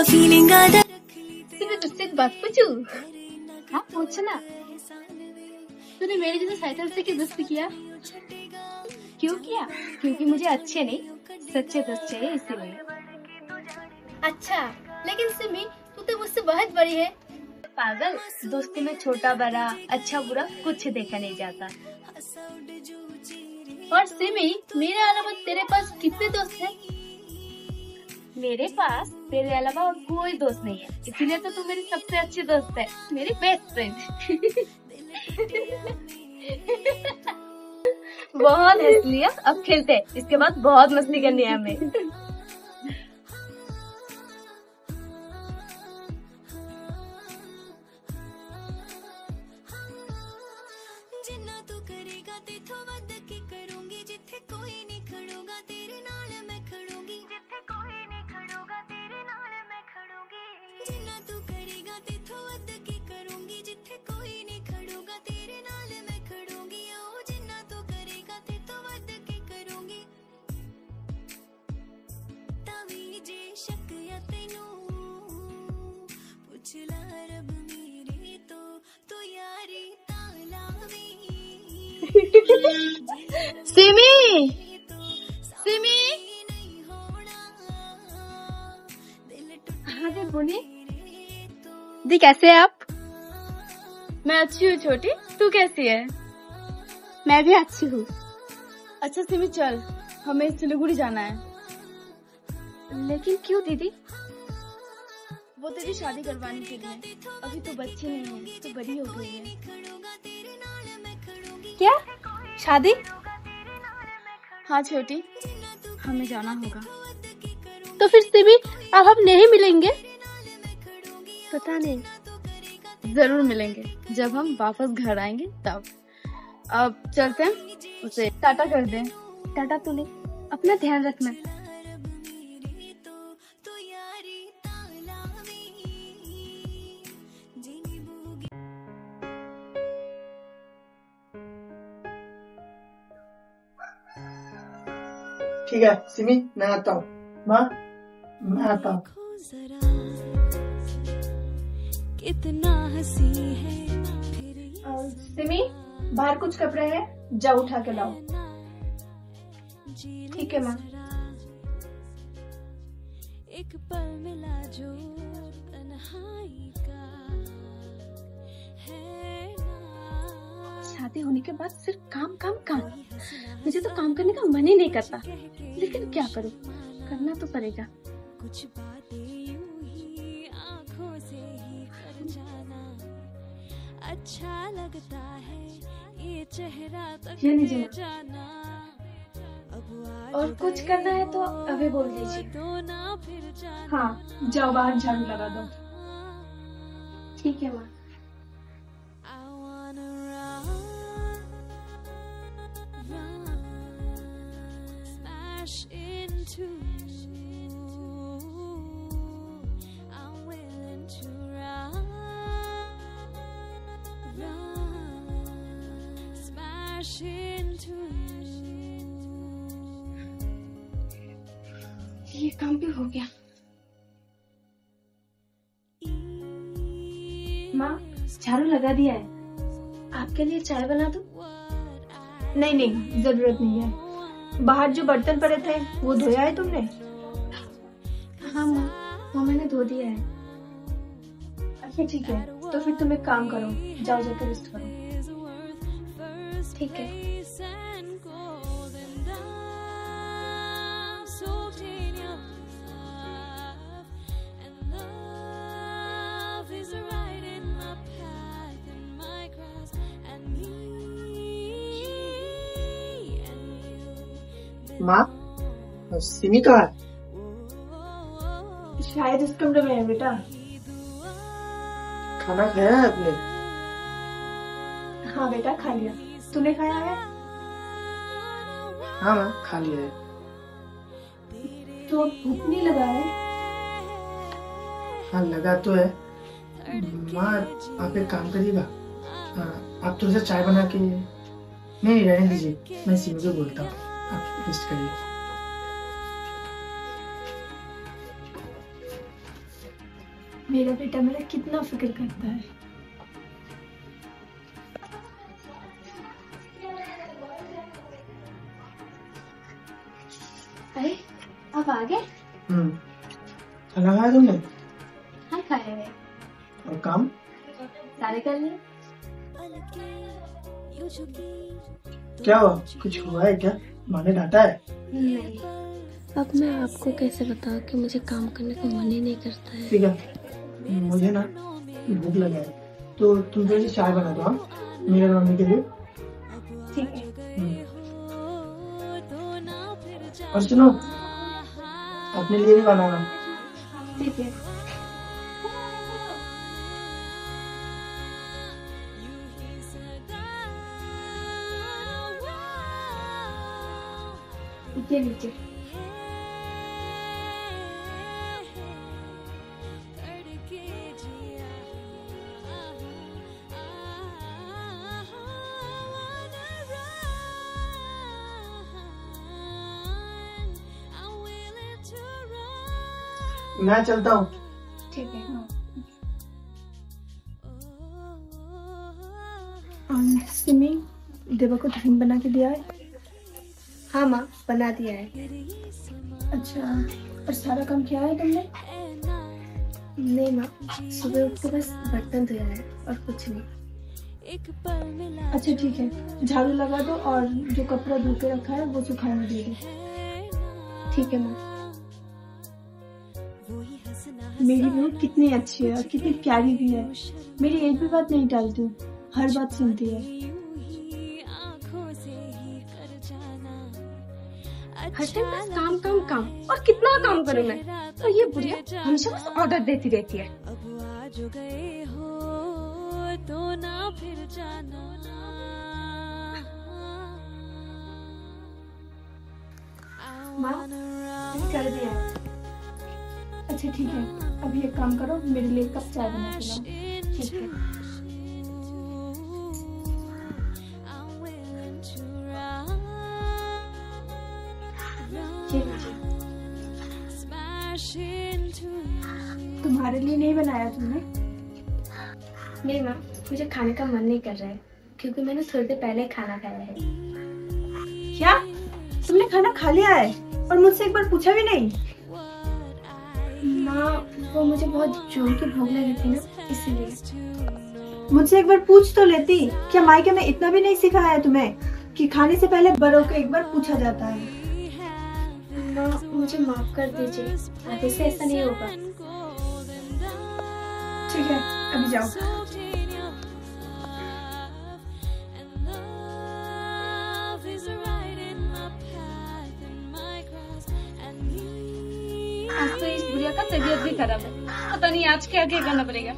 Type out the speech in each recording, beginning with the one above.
Feeling आदा। तुम्हें तुझसे एक बात पूछूं? हाँ पूछना। तूने मेरे जैसे साइकिल से क्यों दोस्ती किया? क्यों किया? क्योंकि मुझे अच्छे नहीं सच्चे दोस्त चाहिए इसीलिए। अच्छा लेकिन सिमी तू तो मुझसे बहुत बड़ी है। पागल, दोस्ती में छोटा बड़ा अच्छा बुरा कुछ देखा नहीं जाता। और सिमी मेरे अलावा तेरे पास कितने दोस्त हैं? मेरे पास तेरे अलावा और कोई दोस्त नहीं है, इसीलिए तो तू मेरी सबसे अच्छी दोस्त है, मेरी बेस्ट फ्रेंड। बहुत हंस लिया, अब खेलते हैं, इसके बाद बहुत मस्ती करनी है हमें। जिन्ना तू करेगा तेथों वध के करूंगी, जिथे कोई नहीं खड़ोगा तेरे नाल मैं खड़ूंगी, जिथे कोई नहीं खड़ोगा तेरे नाल मैं खड़ूंगी। जिन्ना तू करेगा तेथों वध के करूंगी, जिथे कोई नहीं खड़ोगा तेरे नाल मैं खड़ूंगी। ओ जिन्ना तू करेगा तेथों वध के करूंगी। तावी जे शक या तैनू पुछ ला रब मेरे तो यारी सिमी, सिमी, हाँ जी बोलिए। दी कैसे है आप? मैं अच्छी हूँ छोटी, तू कैसी है? मैं भी अच्छी हूँ। अच्छा सिमी चल, हमें सिलीगुड़ी जाना है। लेकिन क्यों दीदी? वो तेरी शादी करवाने के लिए। अभी तो बच्चे नहीं है, तो बड़ी हो गई है। क्या? शादी? हाँ छोटी, हमें जाना होगा। तो फिर सिमी अब हम नहीं मिलेंगे? पता नहीं, जरूर मिलेंगे जब हम वापस घर आएंगे तब। अब चलते हैं, उसे टाटा कर दें। टाटा तू नहीं, अपना ध्यान रखना। ठीक है सिमी, मैं आता हूँ। माँ मैं आता हूँ। कितना हंसी है। सिमी बाहर कुछ कपड़े हैं, जाओ उठा के लाओ। ठीक है माँ। एक पल मिला जो तन्हाई का है ना। शादी होने के बाद सिर्फ काम काम काम। मुझे तो काम करने का मन ही नहीं करता, लेकिन क्या करूं, करना तो पड़ेगा। कुछ बातें यूं ही आंखों से ही कर जाना अच्छा लगता है, ये चेहरा तक ले जाना। अब और कुछ करना है तो अभी बोल दीजिए। तो ना फिर जाना। हाँ जाओ बाहर झाड़ू लगा दो। ठीक है माँ। ये काम भी हो गया। माँ झाड़ू लगा दिया है, आपके लिए चाय बना दूं? नहीं नहीं जरूरत नहीं है। बाहर जो बर्तन पड़े थे वो धोया है तुमने? हाँ माँ, वो मैंने धो दिया है। अच्छा ठीक है, तो फिर तुम एक काम करो, जाओ जाकर रेस्ट करो। ठीक है। माँ सिमी कहाँ है? शायद इस कमरे में है बेटा। खाना खाया है आपने? हाँ बेटा खा लिया, तूने खाया है? हाँ माँ खा लिया है। तो भूख नहीं लगा है? हाँ लगा तो है। माँ आप एक काम करिएगा, आप थोड़ा सा चाय बना के। नहीं रहने दीजिए, मैं सिमी को बोलता हूँ, आप रेस्ट करिए। मेरा बेटा मेरा कितना फिक्र करता है। अरे आप आ गए? खाना खाया तुमने? हाँ खाए हुए। और काम सारे कर लिए। क्या हुआ? कुछ हुआ है क्या? माँ ने डांटा है? नहीं। अब मैं आपको कैसे बताऊं कि मुझे काम करने का मन ही नहीं करता है। ठीक है, मुझे ना भूख लगा है, तो तुम थोड़ी सी चाय बना दो। हाँ, मेरे और मम्मी के लिए। ठीक है। और सुनो, अपने लिए भी बनाना। ठीक है। ये लीजिए। मैं चलता हूँ। ठीक है। सिमी, देवा को टिफिन बना के दिया है? हाँ माँ, बना दिया है। अच्छा, और सारा काम किया है तुमने? नहीं माँ, सुबह उठ के बस बर्तन धोया है और कुछ नहीं। अच्छा ठीक है, झाड़ू लगा दो और जो कपड़ा धो के रखा है वो सुखाने दे दो। ठीक है माँ। मेरी बहू कितनी अच्छी है और कितनी प्यारी भी है। मेरी एक भी बात नहीं टालती, हर बात सुनती है। हर टाइम बस काम काम काम, और कितना काम करूँ मैं? तो ये बुढ़िया हमेशा बस ऑर्डर देती रहती है। माँ, कर दिया है। अच्छा ठीक है, अभी एक काम करो, मेरे लिए एक कप चाय बना के लाओ। ठीक है। तुम्हारे लिए नहीं बनाया तुमने? नहीं माँ, मुझे खाने का मन नहीं कर रहा है क्योंकि मैंने थोड़ी देर पहले खाना खाया है। क्या? तुमने खाना खा लिया है और मुझसे एक बार पूछा भी नहीं? माँ, वो मुझे बहुत जोर की भूख लगी थी ना, इसीलिए। मुझसे एक बार पूछ तो लेती। क्या मायके में इतना भी नहीं सिखाया है तुम्हें कि खाने से पहले बड़ों को एक बार पूछा जाता है? माँ, मुझे माफ कर दीजिए, आगे से ऐसा नहीं होगा। ठीक है, अभी जाओ। आज तो इस बुढ़िया का तबीयत भी खराब है, पता नहीं आज क्या क्या करना पड़ेगा।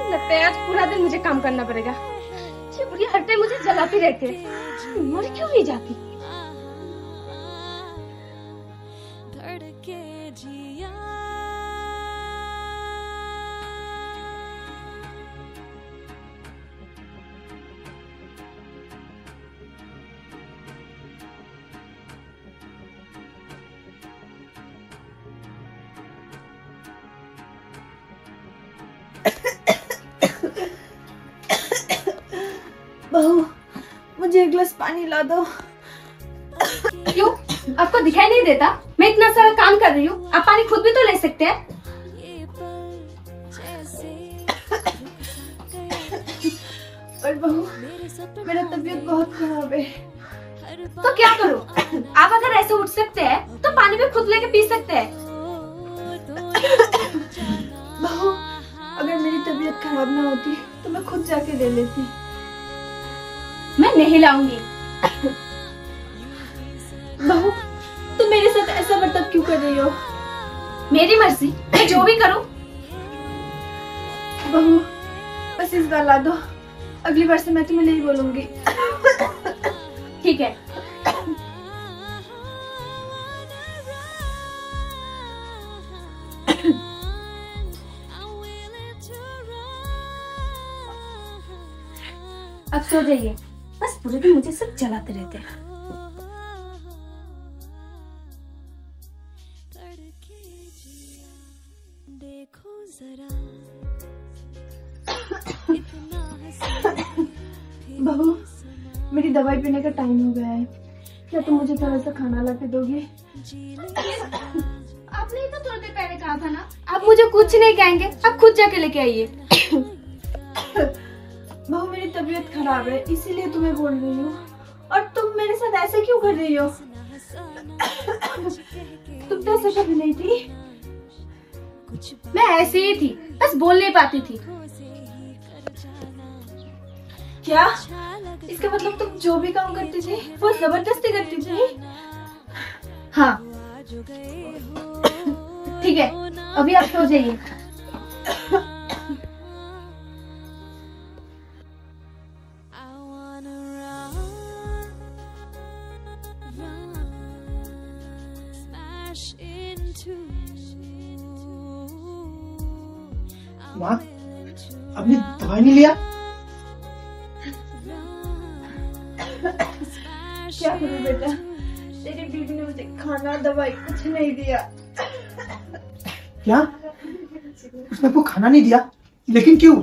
लगता है आज पूरा दिन मुझे काम करना पड़ेगा। ये बुढ़िया हर टाइम मुझे जलाती रहती है, मर क्यों नहीं जाती? बहू, मुझे एक गिलास पानी ला दो। क्यों? आपको दिखाई नहीं देता मैं इतना सारा काम कर रही हूँ? आप पानी खुद भी तो ले सकते हैं। पर बहू, मेरा तबीयत बहुत खराब है। तो क्या करूँ? आप अगर ऐसे उठ सकते हैं तो पानी भी खुद लेके पी सकते हैं। बहू, अगर मेरी तबीयत खराब ना होती तो मैं खुद जाके ले लेती। मैं नहीं लाऊंगी। बहू, तुम मेरे साथ ऐसा बर्ताव क्यों कर रही हो? मेरी मर्जी, मैं जो भी करूँ। बहू, बस इस बार ला दो, अगली बार से मैं तुम्हें नहीं बोलूंगी। ठीक है। अब सो जाइए, बस पूरे दिन मुझे सब जलाते रहते हैं। देखो जरा बहू, मेरी दवाई पीने का टाइम हो गया है, क्या तुम मुझे थोड़ा सा खाना ला के दोगे? आपने ही तो थोड़ी देर पहले कहा था ना, आप मुझे कुछ नहीं कहेंगे, आप खुद जाके लेके आइए। बहू, मेरी तबीयत खराब है इसीलिए तुम्हें बोल रही हूँ, और तुम मेरे साथ ऐसे क्यों कर रही हो? तुम तो ऐसा कभी नहीं थी। मैं ऐसे ही थी, बस बोल नहीं पाती थी। क्या इसका मतलब तुम जो भी काम करती थी वो जबरदस्ती करती थी? हाँ ठीक है, अभी आप सो जाइए। माँ, आपने दवाई नहीं लिया? क्या करूं बेटा, तेरी बीवी ने मुझे खाना दवाई कुछ नहीं दिया। क्या? उसने आपको खाना नहीं दिया? लेकिन क्यों?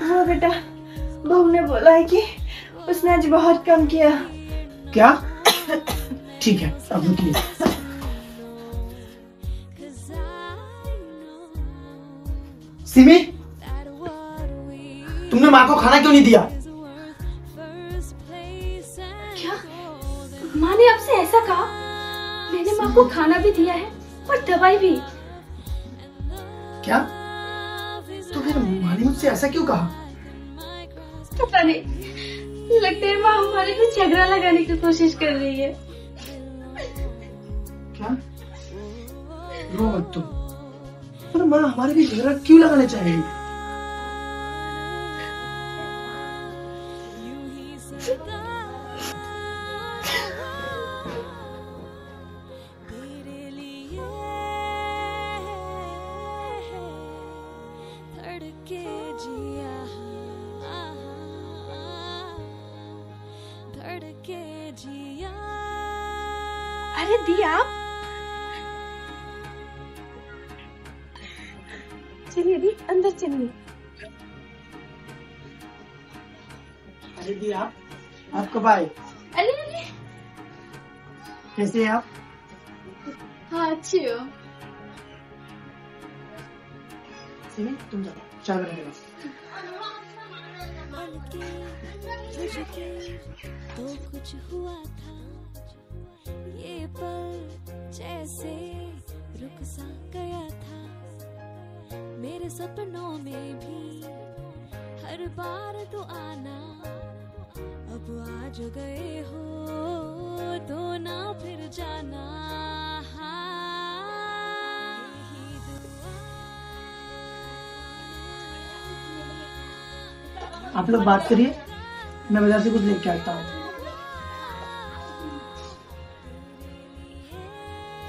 हाँ बेटा, बहू ने बोला है कि उसने आज बहुत कम किया। क्या? ठीक है, अब रुकिए। सिमी, तुमने माँ को खाना क्यों नहीं दिया? क्या माँ ने आपसे ऐसा कहा? मैंने माँ को खाना भी दिया है और दवाई भी। क्या? तो फिर माँ ने मुझसे ऐसा क्यों कहा? पता नहीं, लगता है माँ हमारे पे झगड़ा लगाने की कोशिश कर रही है। क्या? रो मत तुम। पर माँ हमारे भी झगड़ा क्यों लगाना चाहेगी? अरे दी आप, चलिए दी अंदर चलिए। अरे दी आप कब आए? अरे अरे, कैसे हैं आप? हाँ अच्छी हो। सिमी, तुम जाओ, चाय बना के लाओ। तो कुछ हुआ था ये पल, जैसे रुक सा गया था। मेरे सपनों में भी हर बार तो आना, अब आज गए हो तो ना फिर जाना। आप लोग बात करिए, मैं बाजार से कुछ लेके आता हूँ।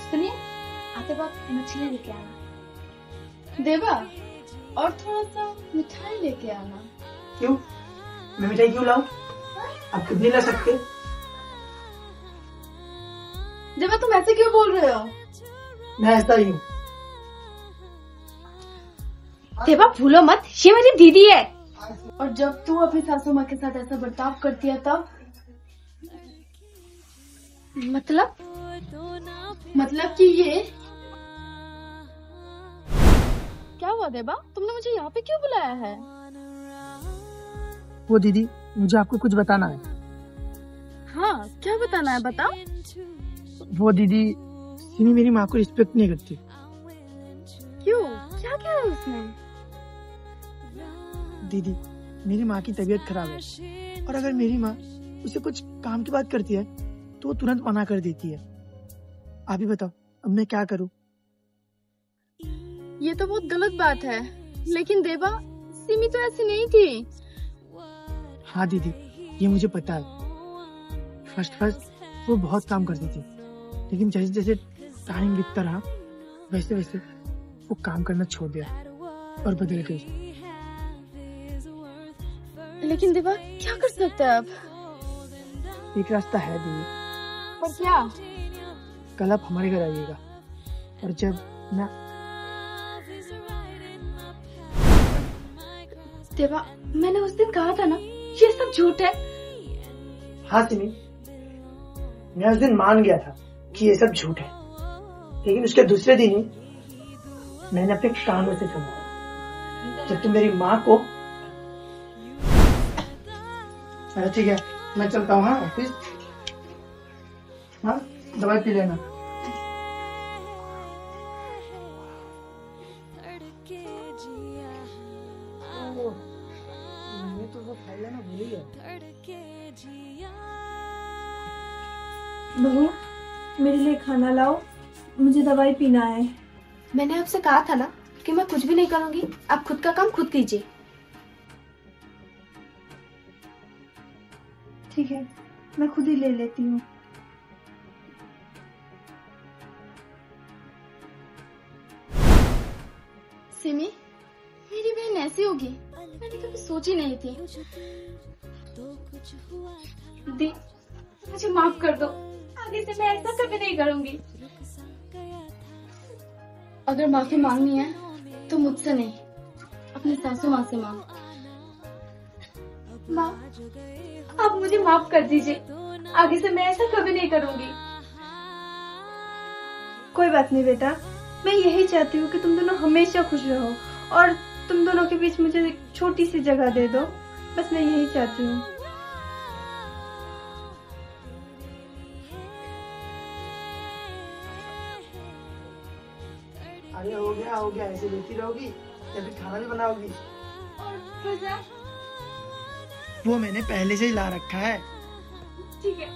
सुनिए, आते वक्त मछली लेके आना। देवा, और थोड़ा सा मिठाई लेके आना। क्यों? मैं मिठाई क्यों लाऊं? आप खुद नहीं ला सकते? देवा, तुम ऐसे क्यों बोल रहे हो? मैं ऐसा ही हूँ। देवा भूलो मत, ये मेरी दीदी है। और जब तू अपनी सासू माँ के साथ ऐसा बर्ताव करती है तब? मतलब कि ये क्या हुआ देवा, तुमने मुझे यहाँ पे क्यों बुलाया है? वो दीदी, मुझे आपको कुछ बताना है। हाँ, क्या बताना है, बताओ। वो दीदी, सिमी मेरी माँ को रिस्पेक्ट नहीं करती। क्यों, क्या किया उसने? दीदी, मेरी माँ की तबीयत खराब है, और अगर मेरी माँ उसे कुछ काम की बात करती है तो वो तुरंत मना कर देती है। आप ही बताओ, अब मैं क्या करूँ? ये तो बहुत गलत बात है, लेकिन देवा, सिमी तो ऐसी नहीं थी। हाँ दीदी, ये मुझे पता है। फर्स्ट वो बहुत काम करती थी, लेकिन जैसे जैसे टाइम बीतता रहा वैसे वैसे वो काम करना छोड़ दिया और बदल गई। लेकिन देवा क्या कर सकते हैं अब? एक रास्ता है दी, पर क्या? कल आप हमारे घर आइएगा और जब मैं देवा मैंने उस दिन कहा था ना ये सब झूठ है। हाँ सिमी, मैं उस दिन मान गया था कि ये सब झूठ है, लेकिन उसके दूसरे दिन ही मैंने अपने कानों से सुना जब तुम मेरी माँ को। अरे ठीक है, मैं चलता हूँ। हाँ ऑफिस, हाँ दवाई पी लेना। मैं तो वो खाई लेना भूल ही गया। बहू मेरे लिए खाना लाओ, मुझे दवाई पीना है। मैंने आपसे कहा था ना कि मैं कुछ भी नहीं करूंगी, आप खुद का काम खुद कीजिए। ठीक है, मैं खुद ही ले लेती हूँ। सिमी, मेरी बहन ऐसी होगी मैंने कभी सोची नहीं थी। दी, मुझे माफ कर दो, आगे से मैं ऐसा कभी नहीं करूंगी। अगर माफी मांगनी है तो मुझसे नहीं, अपनी सासू माँ से मांग। माँ, आप मुझे माफ कर दीजिए, आगे से मैं ऐसा कभी नहीं करूंगी। कोई बात नहीं बेटा, मैं यही चाहती हूँ कि तुम दोनों हमेशा खुश रहो और तुम दोनों के बीच मुझे एक छोटी सी जगह दे दो, बस मैं यही चाहती हूँ। अरे हो गया, ऐसे लेती रहोगी या फिर खाना भी बनाओगी? और वो मैंने पहले से ही ला रखा है। ठीक है।